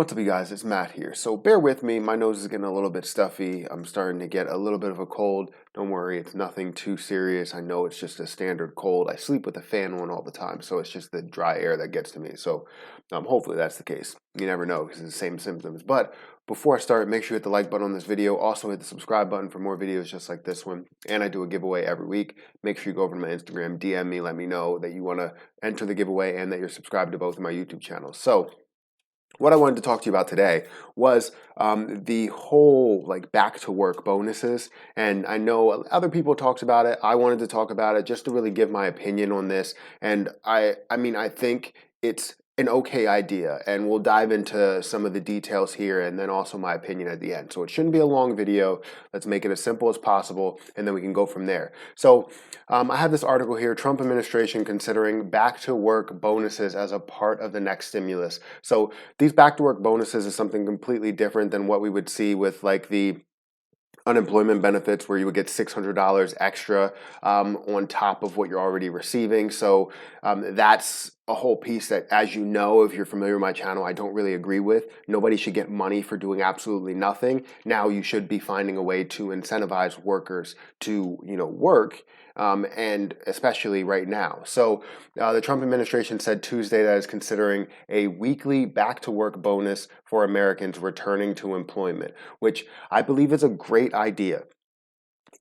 What's up, you guys? It's Matt here. So bear with me. My nose is getting a little bit stuffy. I'm starting to get a little bit of a cold. Don't worry, it's nothing too serious. I know it's just a standard cold. I sleep with the fan on all the time, so it's just the dry air that gets to me. So hopefully that's the case. You never know because it's the same symptoms. But before I start, make sure you hit the like button on this video. Also hit the subscribe button for more videos just like this one. And I do a giveaway every week. Make sure you go over to my Instagram, DM me, let me know that you want to enter the giveaway and that you're subscribed to both of my YouTube channels. So what I wanted to talk to you about today was the whole back to work bonuses. And I know other people talked about it. I wanted to talk about it just to really give my opinion on this. And I think it's an okay idea, and we'll dive into some of the details here and then also my opinion at the end. So it shouldn't be a long video. Let's make it as simple as possible and then we can go from there. So I have this article here, Trump administration considering back to work bonuses as a part of the next stimulus. So these back to work bonuses is something completely different than what we would see with the unemployment benefits, where you would get $600 extra on top of what you're already receiving. So that's a whole piece that, as you know, if you're familiar with my channel, I don't really agree with. Nobody should get money for doing absolutely nothing. Now you should be finding a way to incentivize workers to work, and especially right now. So the Trump administration said Tuesday that is considering a weekly back to work bonus for Americans returning to employment, which I believe is a great idea.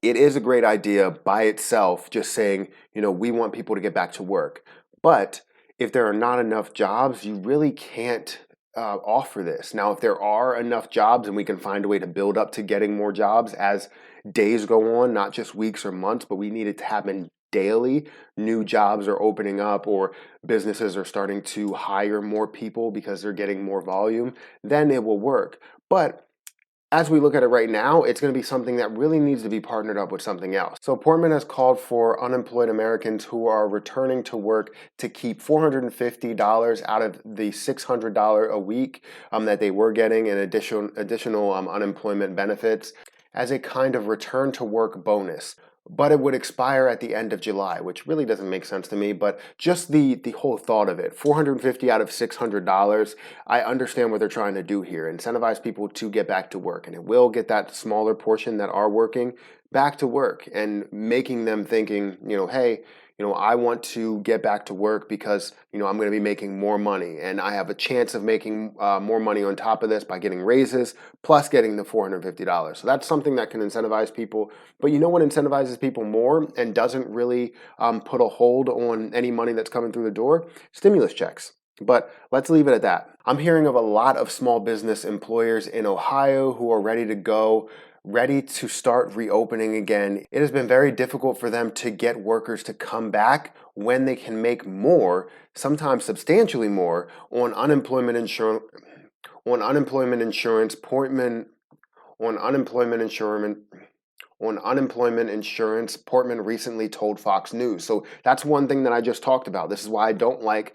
It is a great idea by itself, just saying, we want people to get back to work. But if there are not enough jobs, you really can't offer this. Now, if there are enough jobs and we can find a way to build up to getting more jobs as days go on, not just weeks or months, but we need it to happen daily, new jobs are opening up or businesses are starting to hire more people because they're getting more volume, then it will work. But as we look at it right now, it's going to be something that really needs to be partnered up with something else. So Portman has called for unemployed Americans who are returning to work to keep $450 out of the $600 a week that they were getting in additional unemployment benefits as a kind of return to work bonus. But it would expire at the end of July, which really doesn't make sense to me. But just the whole thought of it, $450 out of $600, I understand what they're trying to do here, incentivize people to get back to work. And it will get that smaller portion that are working back to work and making them thinking, hey, I want to get back to work because, I'm going to be making more money and I have a chance of making more money on top of this by getting raises plus getting the $450. So that's something that can incentivize people. But you know what incentivizes people more and doesn't really put a hold on any money that's coming through the door? Stimulus checks. But let's leave it at that. I'm hearing of a lot of small business employers in Ohio who are ready to go, ready to start reopening again. It has been very difficult for them to get workers to come back when they can make more, sometimes substantially more, on unemployment insurance. Portman recently told Fox News. So that's one thing that I just talked about. This is why I don't like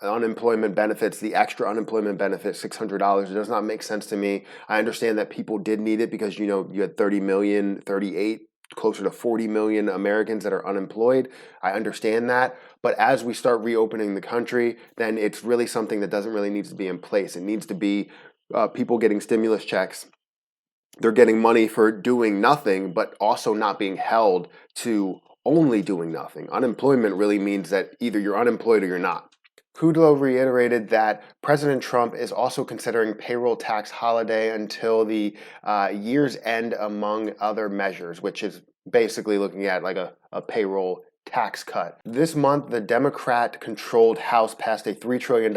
unemployment benefits, the extra unemployment benefit, $600. It does not make sense to me. I understand that people did need it because, you had 30 million, 38, closer to 40 million Americans that are unemployed. I understand that. But as we start reopening the country, then it's really something that doesn't really need to be in place. It needs to be people getting stimulus checks. They're getting money for doing nothing, but also not being held to only doing nothing. Unemployment really means that either you're unemployed or you're not. Kudlow reiterated that President Trump is also considering payroll tax holiday until the year's end, among other measures, which is basically looking at like a payroll tax cut. This month, the Democrat-controlled House passed a $3 trillion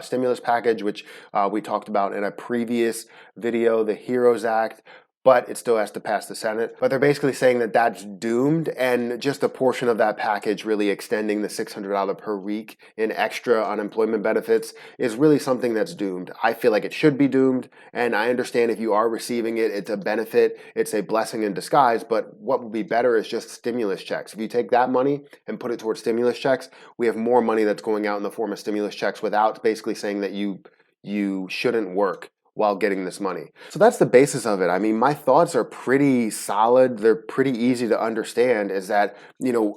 stimulus package, which we talked about in a previous video, the HEROES Act, but it still has to pass the Senate. But they're basically saying that that's doomed, and just a portion of that package, really extending the $600 per week in extra unemployment benefits, is really something that's doomed. I feel like it should be doomed, and I understand if you are receiving it, it's a benefit, it's a blessing in disguise, but what would be better is just stimulus checks. If you take that money and put it towards stimulus checks, we have more money that's going out in the form of stimulus checks without basically saying that you shouldn't work while getting this money. So that's the basis of it. I mean, my thoughts are pretty solid. They're pretty easy to understand, is that,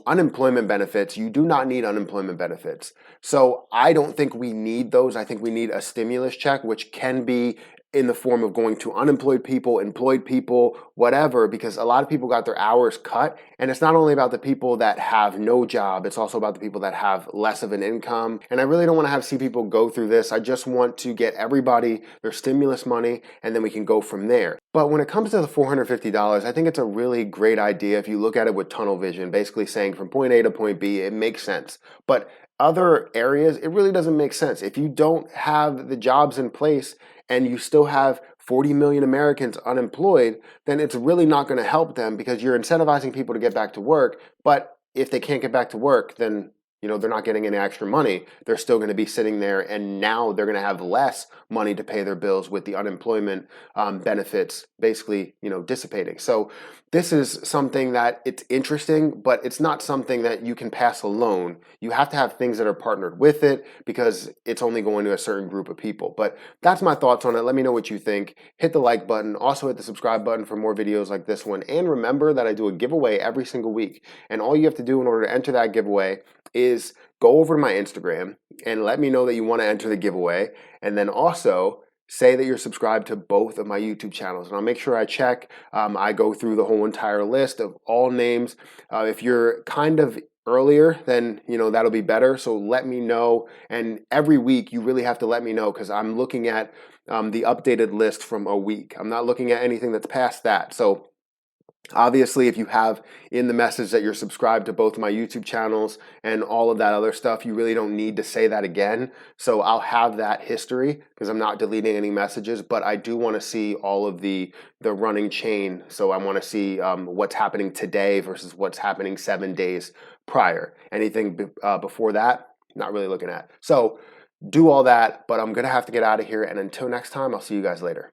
unemployment benefits, you do not need unemployment benefits. So I don't think we need those. I think we need a stimulus check, which can be in the form of going to unemployed people, employed people, whatever, because a lot of people got their hours cut. And it's not only about the people that have no job, it's also about the people that have less of an income. And I really don't want to see people go through this. I just want to get everybody their stimulus money, and then we can go from there. But when it comes to the $450, I think it's a really great idea if you look at it with tunnel vision, basically saying from point A to point B, it makes sense. But other areas, it really doesn't make sense. If you don't have the jobs in place and you still have 40 million Americans unemployed, then it's really not going to help them, because you're incentivizing people to get back to work. But if they can't get back to work, then they're not getting any extra money. They're still going to be sitting there, and now they're going to have less money to pay their bills with the unemployment benefits basically, dissipating. So this is something that it's interesting, but it's not something that you can pass alone. You have to have things that are partnered with it, because it's only going to a certain group of people. But that's my thoughts on it. Let me know what you think. Hit the like button. Also hit the subscribe button for more videos like this one. And remember that I do a giveaway every single week. And all you have to do in order to enter that giveaway is go over to my Instagram and let me know that you want to enter the giveaway. And then also say that you're subscribed to both of my YouTube channels. And I'll make sure I check. I go through the whole entire list of all names. If you're kind of earlier, then that'll be better. So let me know. And every week you really have to let me know, because I'm looking at the updated list from a week. I'm not looking at anything that's past that. So obviously, if you have in the message that you're subscribed to both my YouTube channels and all of that other stuff, you really don't need to say that again. So I'll have that history, because I'm not deleting any messages, but I do want to see all of the running chain. So I want to see what's happening today versus what's happening 7 days prior. Anything before that, not really looking at. So do all that, but I'm going to have to get out of here. And until next time, I'll see you guys later.